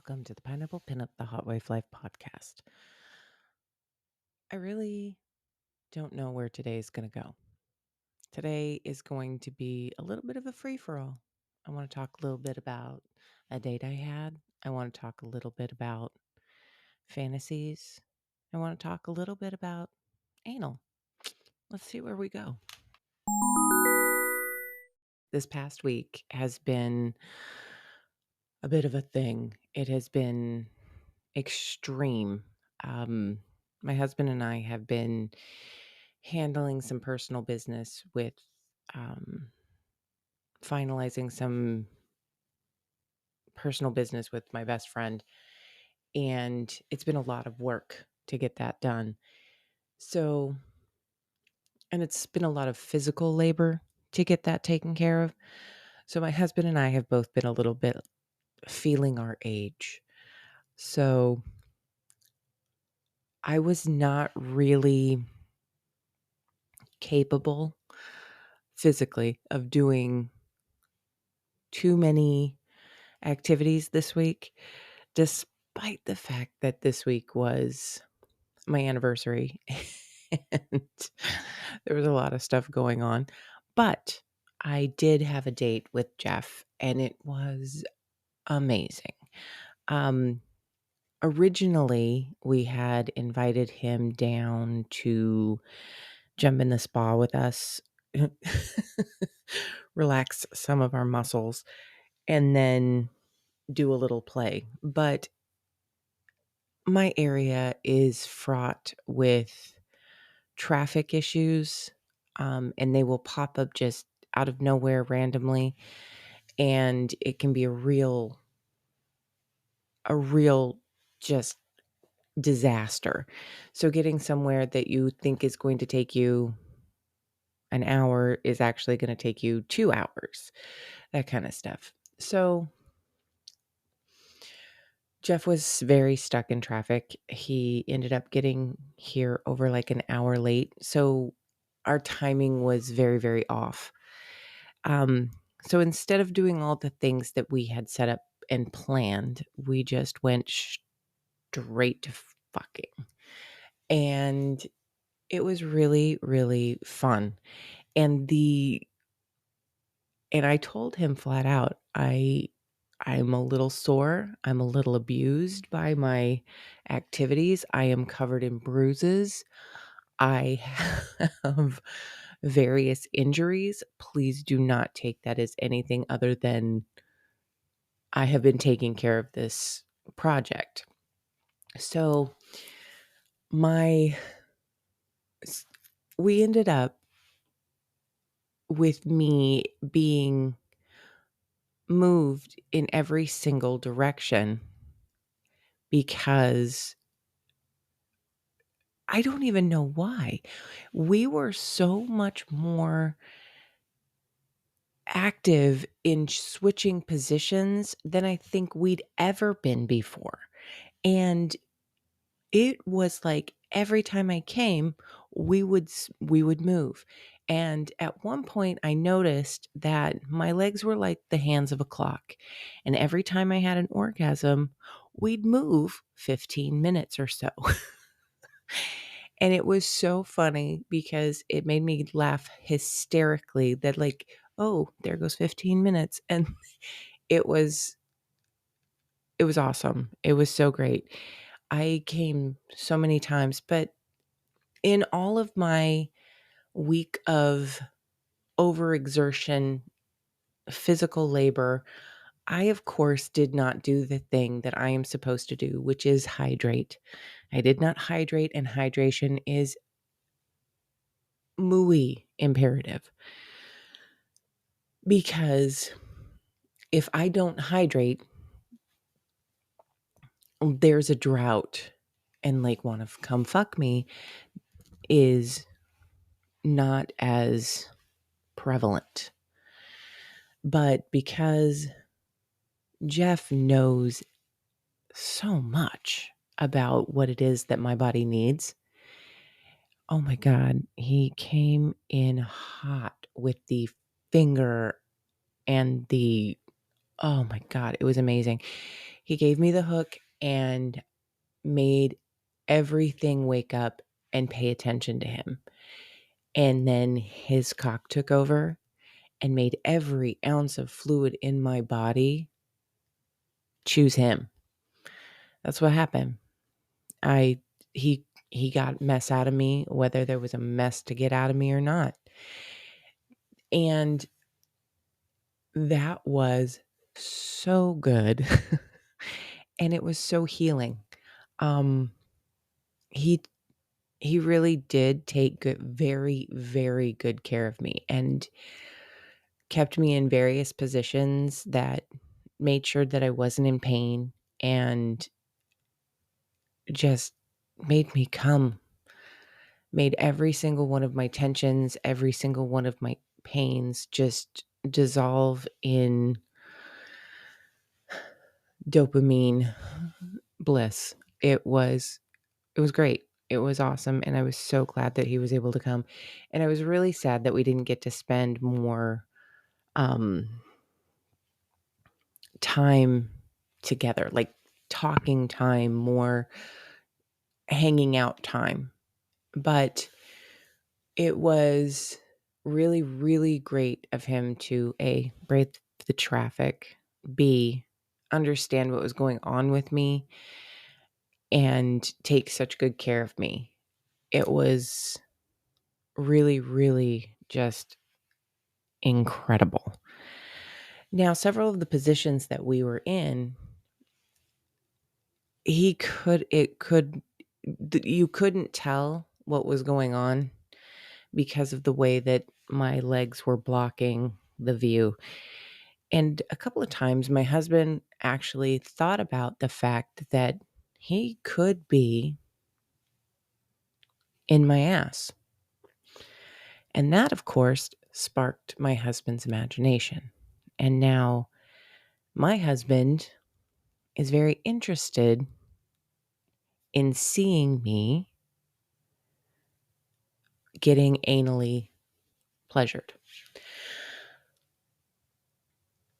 welcome to the Pineapple Pinup, the Hot Wife Life podcast. I really don't know where today is going to go. Today is going to be a little bit of a free for all. I want to talk a little bit about a date I had. I want to talk a little bit about fantasies. I want to talk a little bit about anal. Let's see where we go. This past week has been a bit of a thing. It has been extreme. Um, my husband and I have been handling some personal business with um, finalizing some personal business with my best friend. And it's been a lot of work to get that done. So, and it's been a lot of physical labor to get that taken care of. So, my husband and I have both been a little bit feeling our age. So, I was not really capable physically of doing too many activities this week, despite the fact that this week was my anniversary and there was a lot of stuff going on. But I did have a date with Jeff and it was amazing. Um, Originally, we had invited him down to jump in the spa with us, relax some of our muscles, and then do a little play. But my area is fraught with traffic issues, and they will pop up just out of nowhere randomly, and it can be a real just disaster. So getting somewhere that you think is going to take you an hour is actually going to take you 2 hours, that kind of stuff. So Jeff was very stuck in traffic. He ended up getting here over like an hour late. So our timing was very, very off. Um, so instead of doing all the things that we had set up and planned, we just went straight to fucking. And it was really, really fun. And I told him flat out, I'm a little sore. I'm a little abused by my activities. I am covered in bruises. I have various injuries. Please do not take that as anything other than I have been taking care of this project. So my we ended up with me being moved in every single direction because I don't even know why. We were so much more active in switching positions than I think we'd ever been before. And it was like every time I came, we would move. And at one point I noticed that my legs were like the hands of a clock. And every time I had an orgasm, we'd move 15 minutes or so. And it was so funny because it made me laugh hysterically that like, oh, there goes 15 minutes. And it was it was awesome. It was so great. I came so many times, but in all of my week of overexertion, physical labor, I, of course, did not do the thing that I am supposed to do, which is hydrate. I did not hydrate, and hydration is muy imperative because if I don't hydrate, there's a drought, and like wanna come fuck me is not as prevalent. But because Jeff knows so much about what it is that my body needs. Oh my God, he came in hot with the finger and oh my God, it was amazing. He gave me the hook and made everything wake up and pay attention to him. And then his cock took over and made every ounce of fluid in my body choose him. That's what happened. I he got mess out of me, whether there was a mess to get out of me or not. And that was so good. And it was so healing. Um he he really did take good, very, very good care of me and kept me in various positions that made sure that I wasn't in pain and just made me come, made every single one of my tensions, every single one of my pains just dissolve in dopamine bliss. It was great. It was awesome, and I was so glad that he was able to come, and I was really sad that we didn't get to spend more, um, time together, like, talking time, more hanging out time, but it was really, really great of him to, A, brave the traffic, B, understand what was going on with me, and take such good care of me. It was really, really just incredible. Now, several of the positions that we were in, he could it could you couldn't tell what was going on because of the way that my legs were blocking the view. And a couple of times my husband actually thought about the fact that he could be in my ass. And that, of course, sparked my husband's imagination. And now my husband is very interested in seeing me getting anally pleasured.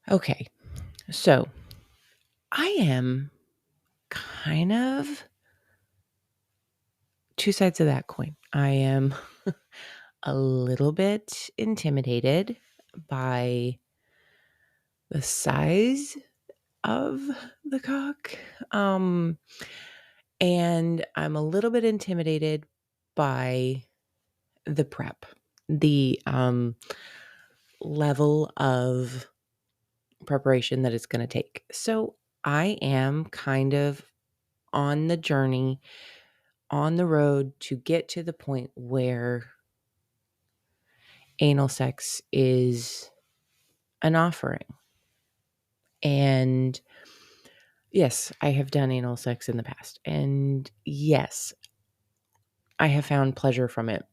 Okay, so I am kind of two sides of that coin. I am a little bit intimidated by the size of the cock. Um, and I'm a little bit intimidated by the prep, the level of preparation that it's going to take. So I am kind of on the journey, on the road to get to the point where anal sex is an offering. And yes, I have done anal sex in the past. And yes, I have found pleasure from it.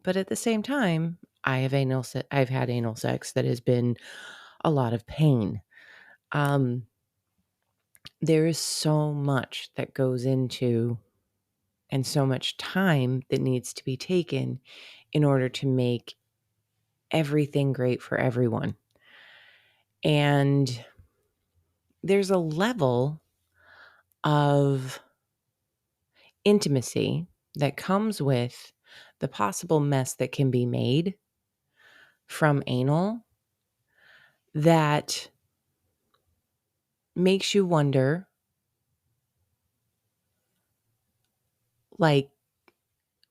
But at the same time, I've had anal sex that has been a lot of pain. Um there is so much that goes into and so much time that needs to be taken in order to make everything great for everyone. And there's a level of intimacy that comes with the possible mess that can be made from anal that makes you wonder, like,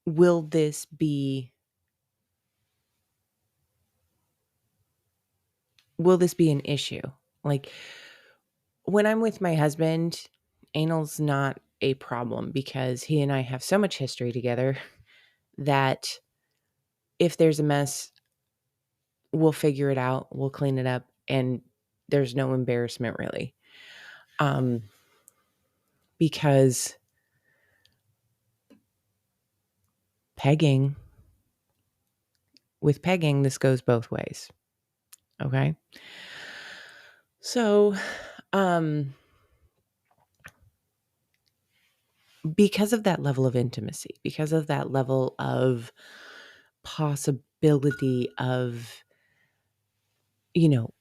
will this be an issue? Like, when I'm with my husband, anal's not a problem because he and I have so much history together that if there's a mess, we'll figure it out, we'll clean it up, and there's no embarrassment really. Because pegging, with pegging, this goes both ways. Okay? So, because of that level of intimacy, because of that level of possibility of, you know,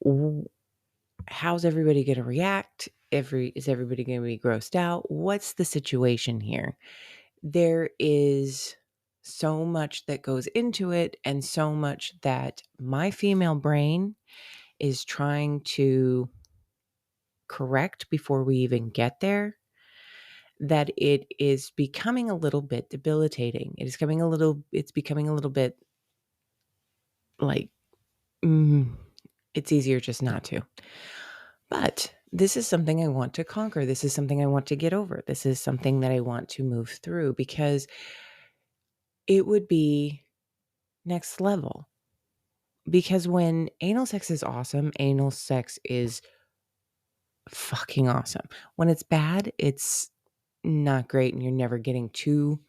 how's everybody going to react? Is everybody going to be grossed out? What's the situation here? There is so much that goes into it, and so much that my female brain is trying to correct before we even get there, that it is becoming a little bit debilitating. It's becoming a little bit like, it's easier just not to. But this is something I want to conquer. This is something I want to get over. This is something that I want to move through, because it would be next level. Because when anal sex is awesome, anal sex is fucking awesome. When it's bad, it's not great and you're never getting to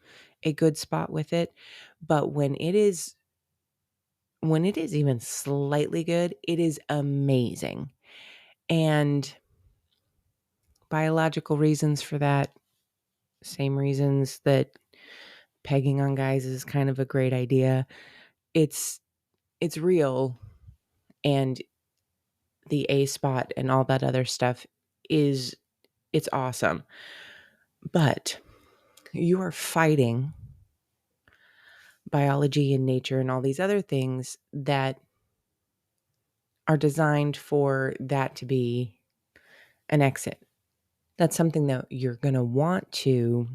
a good spot with it. But when it is even slightly good, it is amazing. And biological reasons for that, same reasons that pegging on guys is kind of a great idea. It's real, and the A spot and all that other stuff it's awesome. But you are fighting biology and nature and all these other things that are designed for that to be an exit. That's something that you're going to want to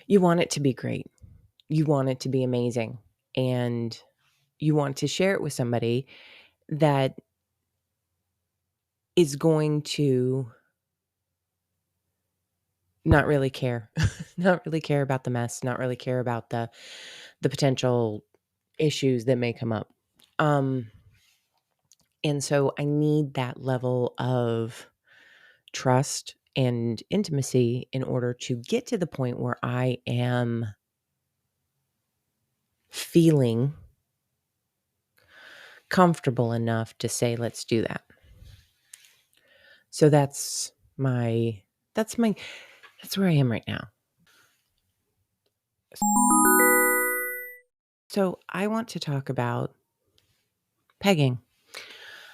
you want it to be great. You want it to be amazing, and you want to share it with somebody that is going to not really care. Not really care about the mess, not really care about the potential issues that may come up. And so I need that level of trust and intimacy in order to get to the point where I am feeling comfortable enough to say, let's do that. So that's that's where I am right now. So I want to talk about pegging.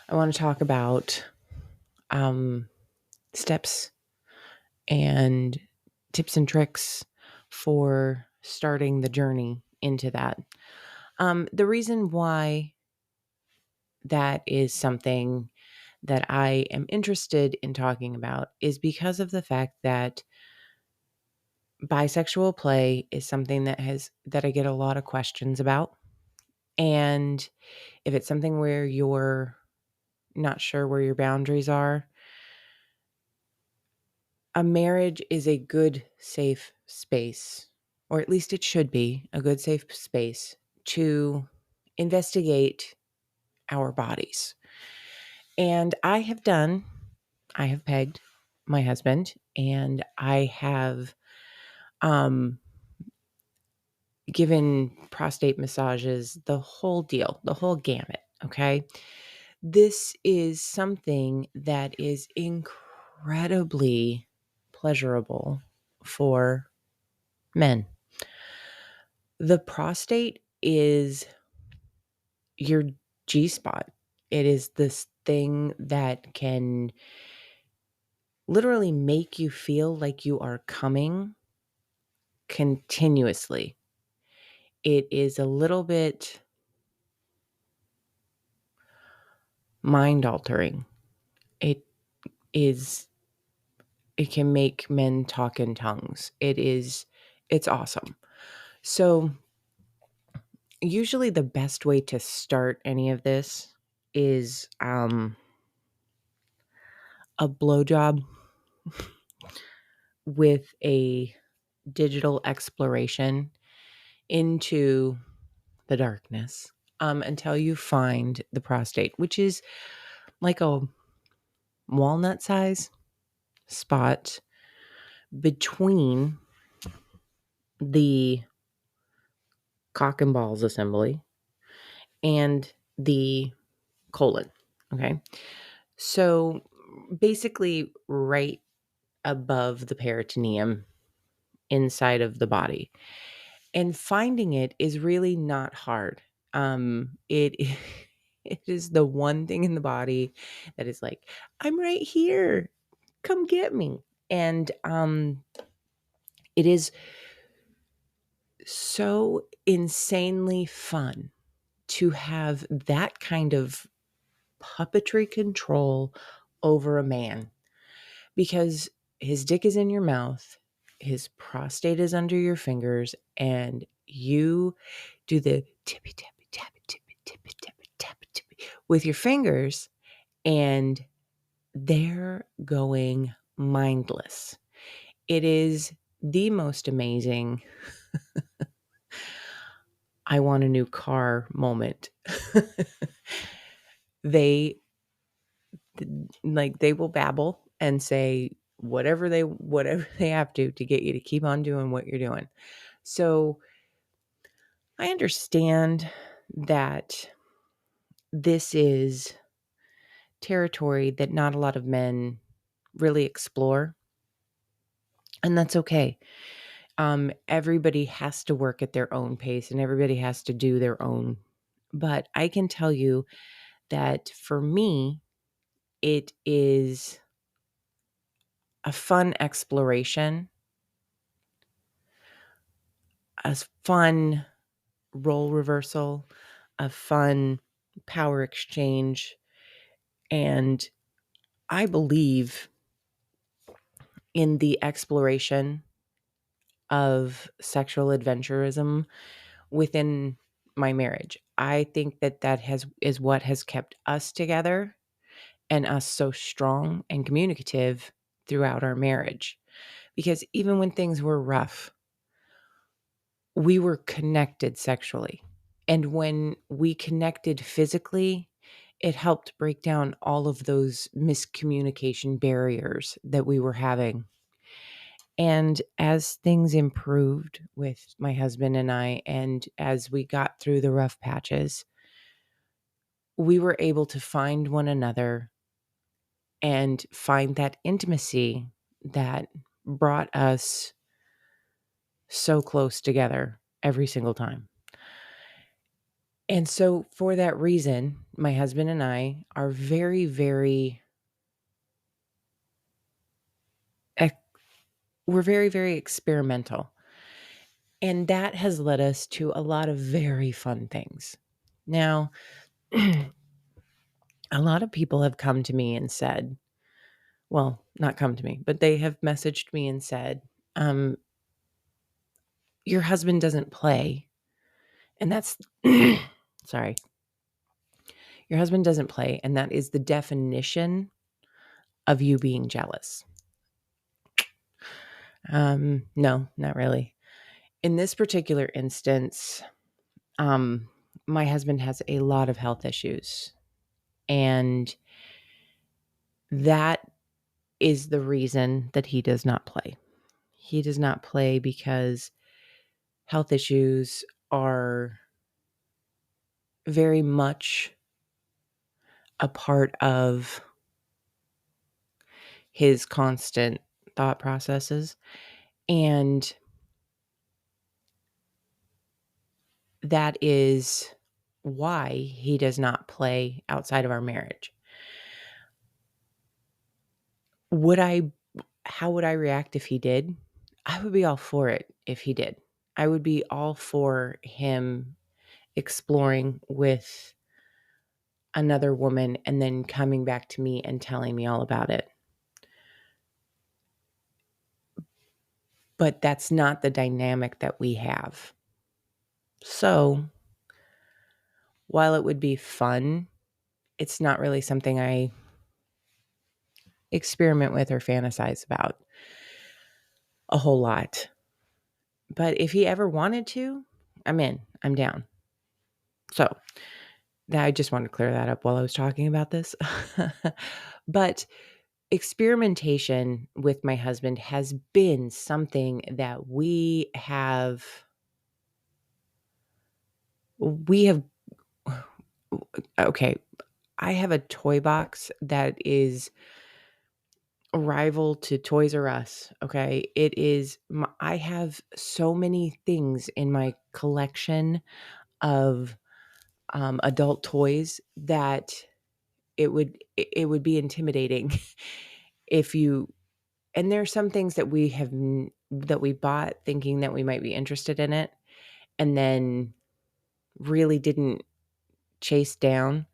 I want to talk about steps and tips and tricks for starting the journey into that. The reason why that is something that I am interested in talking about is because of the fact that bisexual play is something that I get a lot of questions about. And if it's something where you're not sure where your boundaries are, a marriage is a good, safe space, or at least it should be a good, safe space to investigate our bodies. And I have pegged my husband, and I have given prostate massages, the whole deal, the whole gamut. Okay. This is something that is incredibly pleasurable for men. The prostate is your G spot. It is this thing that can literally make you feel like you are coming continuously. It is a little bit mind altering. It is, it can make men talk in tongues. It's awesome. So, usually the best way to start any of this is a blowjob with a digital exploration into the darkness until you find the prostate, which is like a walnut size spot between the cock and balls assembly and the colon. Okay. So basically, right above the peritoneum inside of the body. And finding it is really not hard. It It is the one thing in the body that is like, "I'm right here. Come get me." And, it is so insanely fun to have that kind of puppetry control over a man because his dick is in your mouth, his prostate is under your fingers, and you do the tippy tappy tappy tippy tippy tappy tappy tippy with your fingers, and they're going mindless. It is the most amazing I want a new car moment. They they will babble and say whatever they have to get you to keep on doing what you're doing. So, I understand that this is territory that not a lot of men really explore, and that's okay. Everybody has to work at their own pace and everybody has to do their own. But I can tell you that for me, it is a fun exploration, a fun role reversal, a fun power exchange. And I believe in the exploration of sexual adventurism within my marriage. I think that is what has kept us together and us so strong and communicative throughout our marriage. Because even when things were rough, we were connected sexually. And when we connected physically, it helped break down all of those miscommunication barriers that we were having. And as things improved with my husband and I, and as we got through the rough patches, we were able to find one another and find that intimacy that brought us so close together every single time. And so, for that reason, my husband and I are very, very, we're very, very experimental. And that has led us to a lot of very fun things. Now, a lot of people have come to me and said, well, not come to me, but they have messaged me and said, um, your husband doesn't play. And that's, sorry, your husband doesn't play. And that is the definition of you being jealous. No, not really. In this particular instance, my husband has a lot of health issues. And that is the reason that he does not play. He does not play because health issues are very much a part of his constant thought processes. And that is why he does not play outside of our marriage. How would I react if he did? I would be all for it if he did. I would be all for him exploring with another woman and then coming back to me and telling me all about it. But that's not the dynamic that we have. So, while it would be fun, it's not really something I experiment with or fantasize about a whole lot. But if he ever wanted to, I'm in. I'm down. So, I just wanted to clear that up while I was talking about this. But experimentation with my husband has been something that we have okay, I have a toy box that is a rival to Toys R Us, okay? I have so many things in my collection of adult toys that it would be intimidating if you and there are some things that that we bought thinking that we might be interested in it and then really didn't chase down.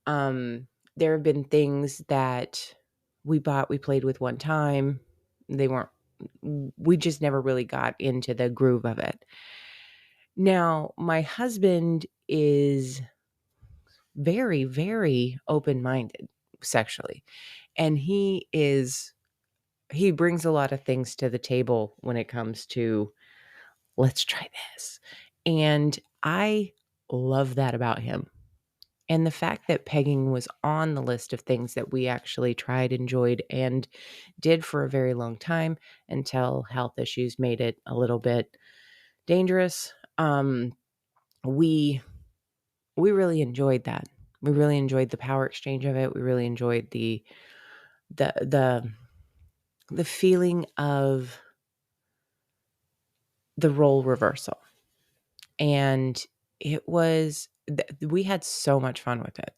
Um, there have been things that we played with one time. They weren't we just never really got into the groove of it. Now, my husband is very, very open-minded sexually, and he brings a lot of things to the table when it comes to, "Let's try this." And I love that about him. And the fact that pegging was on the list of things that we actually tried, enjoyed, and did for a very long time until health issues made it a little bit dangerous. We we really enjoyed that. We really enjoyed the power exchange of it. We really enjoyed the the the feeling of the role reversal. And it was we had so much fun with it.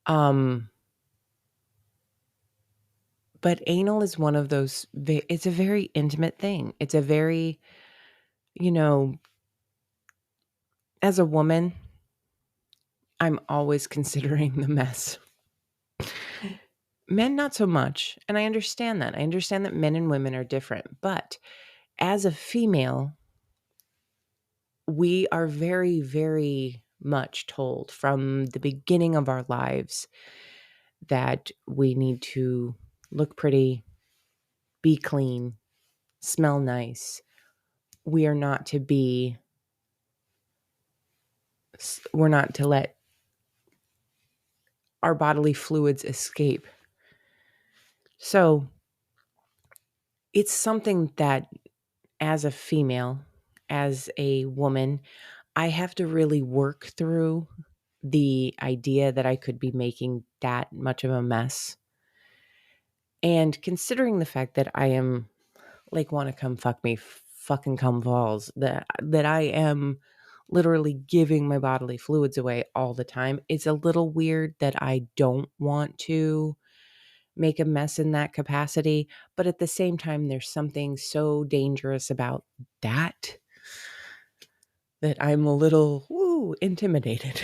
Um but anal is one of those it's a very intimate thing. It's a very, you know, as a woman, I'm always considering the mess. Men not so much, and I understand that. I understand that men and women are different, but as a female, we are very, very much told from the beginning of our lives that we need to look pretty, be clean, smell nice. We are not to be, we're not to let our bodily fluids escape. So it's something that as a female, as a woman, I have to really work through the idea that I could be making that much of a mess. And considering the fact that I am like wanna come fuck me, fucking come balls, that I am literally giving my bodily fluids away all the time, it's a little weird that I don't want to make a mess in that capacity, but at the same time, there's something so dangerous about that, that I'm a little, intimidated.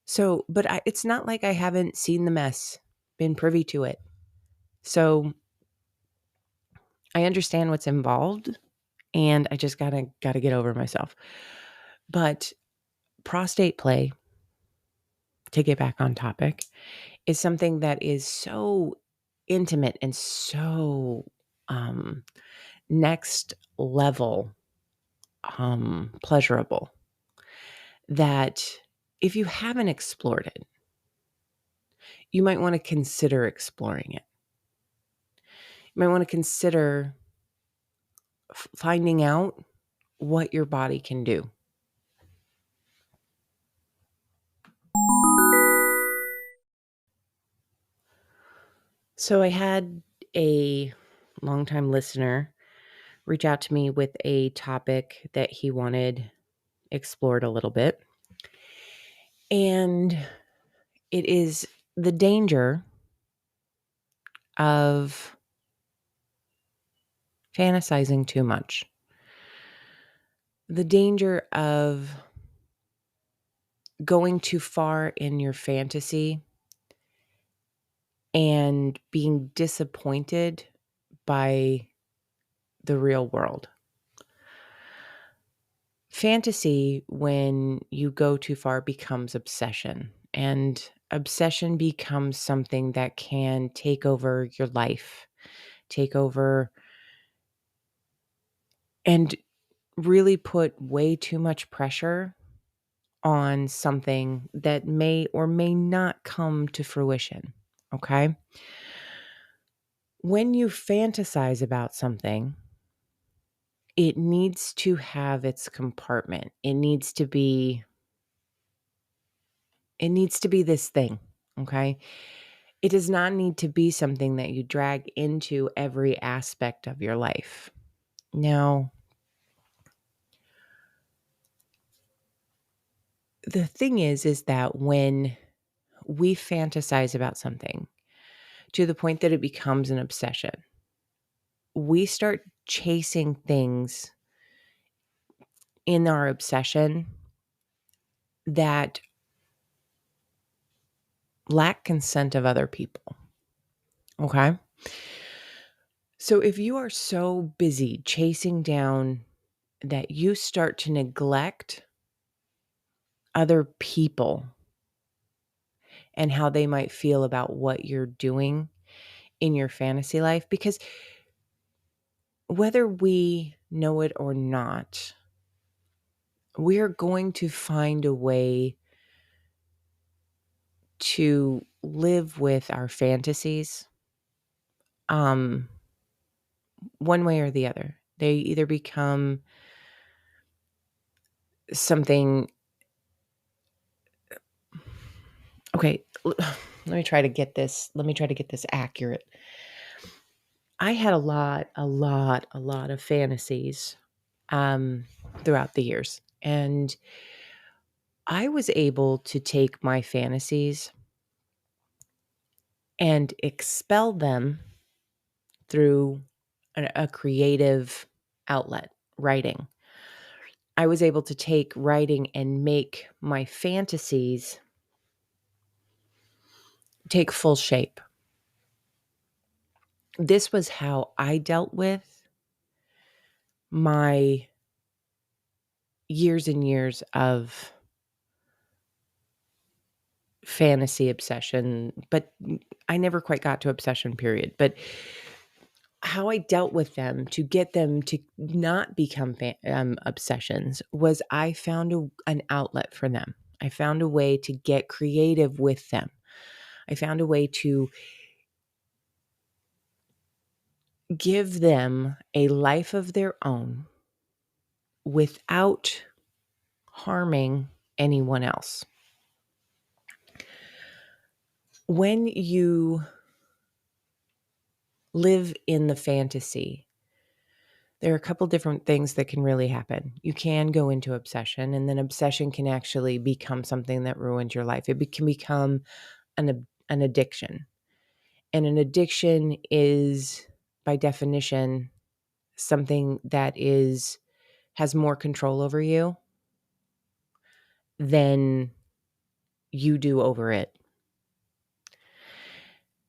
So, but it's not like I haven't seen the mess, been privy to it. So, I understand what's involved, and I just gotta get over myself. But prostate play, to get back on topic, is something that is so intimate and so, um, next level, pleasurable that if you haven't explored it, you might wanna consider exploring it. You might wanna consider finding out what your body can do. So I had a longtime listener reach out to me with a topic that he wanted explored a little bit. And it is the danger of fantasizing too much. The danger of going too far in your fantasy and being disappointed by the real world. Fantasy, when you go too far, becomes obsession, and obsession becomes something that can take over your life, take over and really put way too much pressure on something that may or may not come to fruition. Okay. When you fantasize about something, it needs to have its compartment. It needs to be this thing. Okay. It does not need to be something that you drag into every aspect of your life. Now, the thing is that when we fantasize about something to the point that it becomes an obsession, we start chasing things in our obsession that lack consent of other people. Okay. So if you are so busy chasing down that you start to neglect other people and how they might feel about what you're doing in your fantasy life, because whether we know it or not, we're going to find a way to live with our fantasies, um, one way or the other. They either become something. Okay, let me try to get this. Let me try to get this accurate. I had a lot of fantasies um, throughout the years, and I was able to take my fantasies and expel them through a creative outlet, writing. I was able to take writing and make my fantasies take full shape. This was how I dealt with my years and years of fantasy obsession, but I never quite got to obsession period. But how I dealt with them to get them to not become obsessions was I found an outlet for them. I found a way to get creative with them. I found a way to give them a life of their own without harming anyone else. When you live in the fantasy, there are a couple different things that can really happen. You can go into obsession, and then obsession can actually become something that ruins your life. Can become an addiction. And an addiction is, by definition, something that has more control over you than you do over it.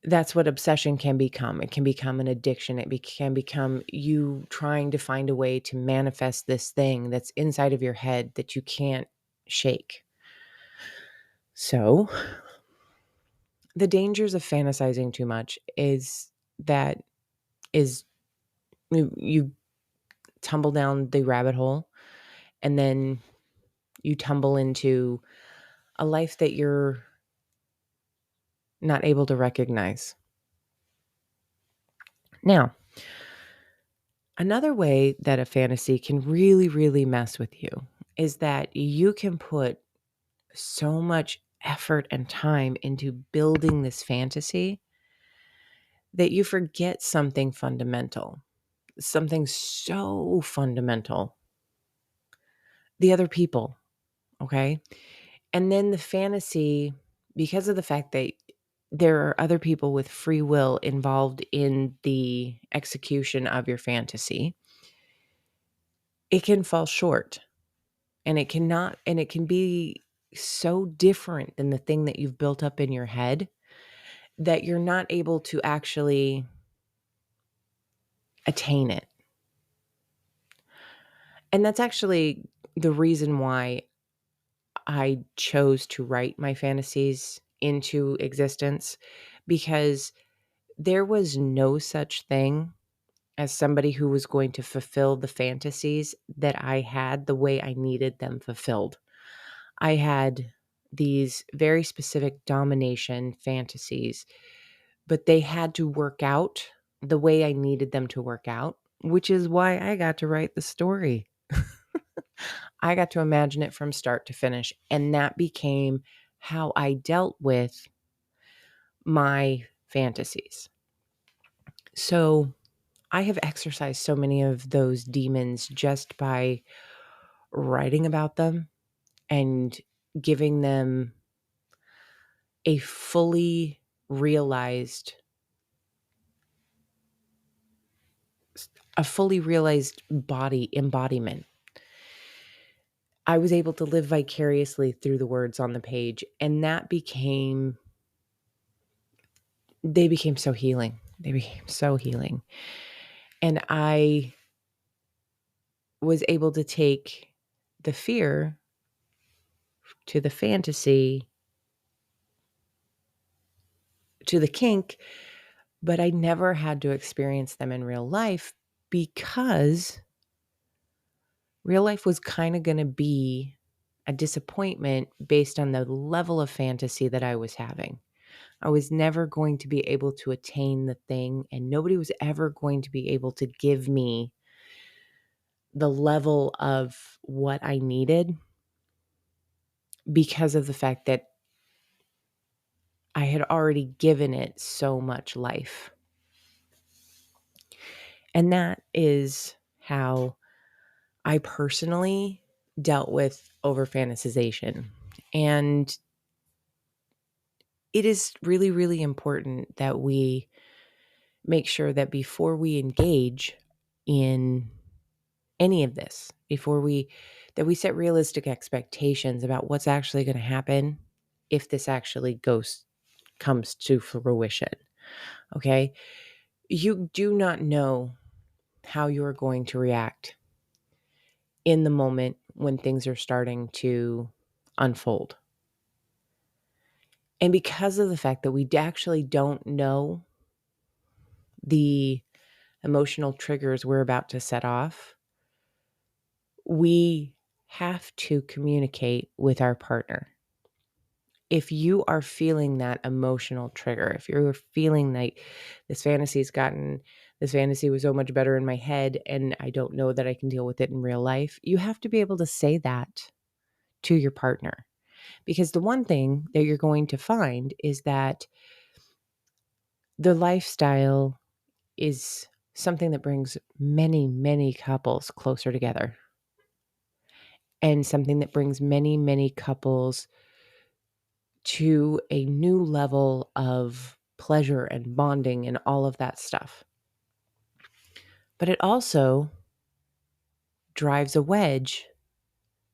That's what obsession can become. It can become an addiction. Can become you trying to find a way to manifest this thing that's inside of your head that you can't shake. So, the dangers of fantasizing too much that is you tumble down the rabbit hole, and then you tumble into a life that you're not able to recognize. Now, another way that a fantasy can really, really mess with you is that you can put so much effort and time into building this fantasy that you forget something fundamental, something so fundamental. The other people, okay? And then the fantasy, because of the fact that there are other people with free will involved in the execution of your fantasy, it can fall short, and it can be so different than the thing that you've built up in your head that you're not able to actually attain it. And that's actually the reason why I chose to write my fantasies into existence, because there was no such thing as somebody who was going to fulfill the fantasies that I had the way I needed them fulfilled. I had these very specific domination fantasies, but they had to work out the way I needed them to work out, which is why I got to write the story. I got to imagine it from start to finish, and that became how I dealt with my fantasies. So I have exercised so many of those demons just by writing about them and giving them a fully realized body embodiment. I was able to live vicariously through the words on the page, and they became so healing. They became so healing. And I was able to take the fear to the fantasy to the kink, but I never had to experience them in real life because real life was kind of going to be a disappointment based on the level of fantasy that I was having. I was never going to be able to attain the thing, and nobody was ever going to be able to give me the level of what I needed because of the fact that I had already given it so much life. And that is how I personally dealt with over fantasization. And it is really, really important that we make sure that before we engage in any of this, that we set realistic expectations about what's actually going to happen if this actually comes to fruition. Okay? You do not know how you're going to react in the moment when things are starting to unfold. And because of the fact that we actually don't know the emotional triggers we're about to set off, we have to communicate with our partner. If you are feeling that emotional trigger, if you're feeling like this fantasy was so much better in my head and I don't know that I can deal with it in real life, you have to be able to say that to your partner. Because the one thing that you're going to find is that the lifestyle is something that brings many, many couples closer together, and something that brings many, many couples to a new level of pleasure and bonding and all of that stuff. But it also drives a wedge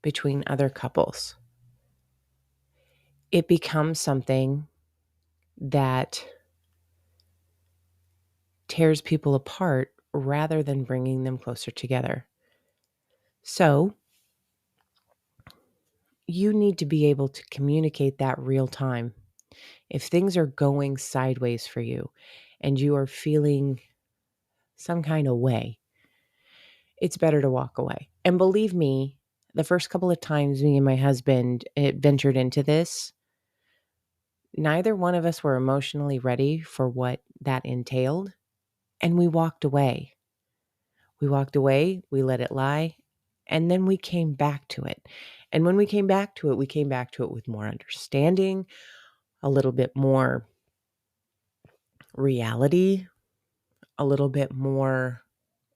between other couples. It becomes something that tears people apart rather than bringing them closer together. So you need to be able to communicate that real time. If things are going sideways for you and you are feeling some kind of way, it's better to walk away. And believe me, the first couple of times me and my husband ventured into this, neither one of us were emotionally ready for what that entailed. And we walked away. We let it lie, and then we came back to it. And when we came back to it, we came back to it with more understanding, a little bit more reality, a little bit more,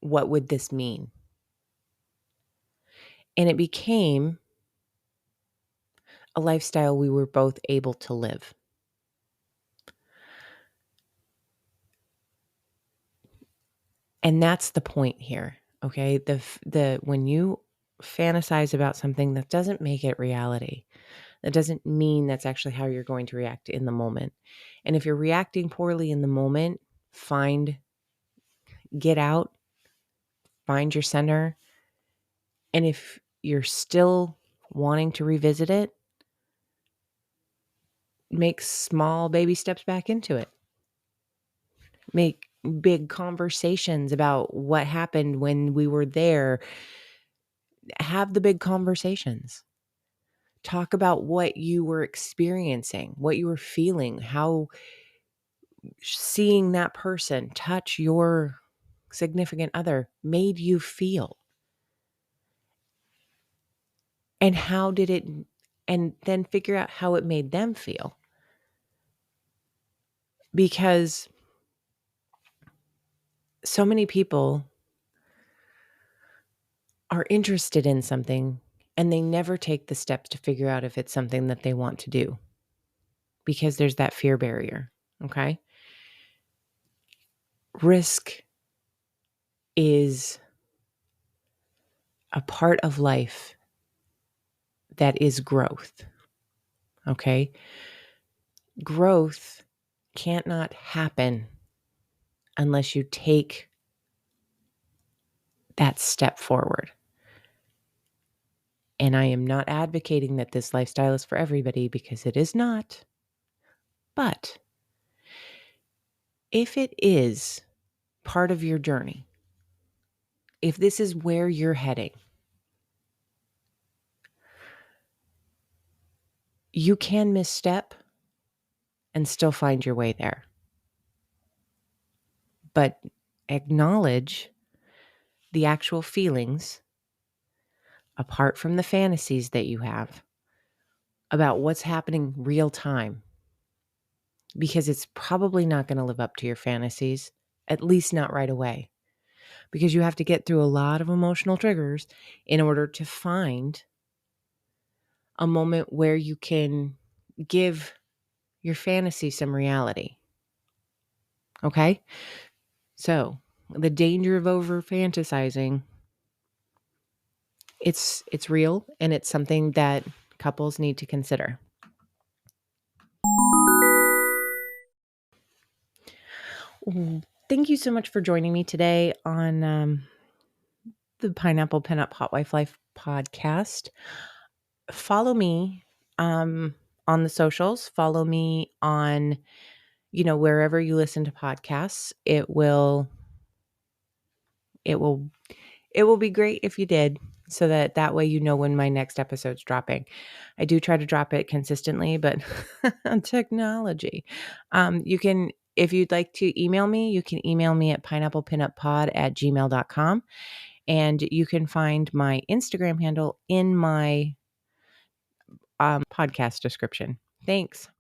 what would this mean? And it became a lifestyle we were both able to live. And that's the point here. Okay. When you fantasize about something, that doesn't make it reality. That doesn't mean that's actually how you're going to react in the moment. And if you're reacting poorly in the moment, get out, find your center. And if you're still wanting to revisit it, make small baby steps back into it. Make big conversations about what happened when we were there. Have the big conversations. Talk about what you were experiencing, what you were feeling, how seeing that person touch your significant other made you feel. And and then figure out how it made them feel. Because so many people are interested in something and they never take the steps to figure out if it's something that they want to do because there's that fear barrier. Okay. Risk is a part of life that is growth. Okay. Growth can't not happen unless you take that step forward. And I am not advocating that this lifestyle is for everybody because it is not. But if it is part of your journey, if this is where you're heading, you can misstep and still find your way there. But acknowledge the actual feelings apart from the fantasies that you have about what's happening real time, because it's probably not going to live up to your fantasies, at least not right away, because you have to get through a lot of emotional triggers in order to find a moment where you can give your fantasy some reality. Okay? So, the danger of over fantasizing, it's real, and it's something that couples need to consider. Thank you so much for joining me today on the Pineapple Pinup Hot Wife Life podcast. Follow me on the socials. Follow me on, wherever you listen to podcasts. It will be great if you did, so that way you know when my next episode's dropping. I do try to drop it consistently, but technology. You can, if you'd like to email me, you can email me at pineapplepinuppod@gmail.com. And you can find my Instagram handle in my podcast description. Thanks.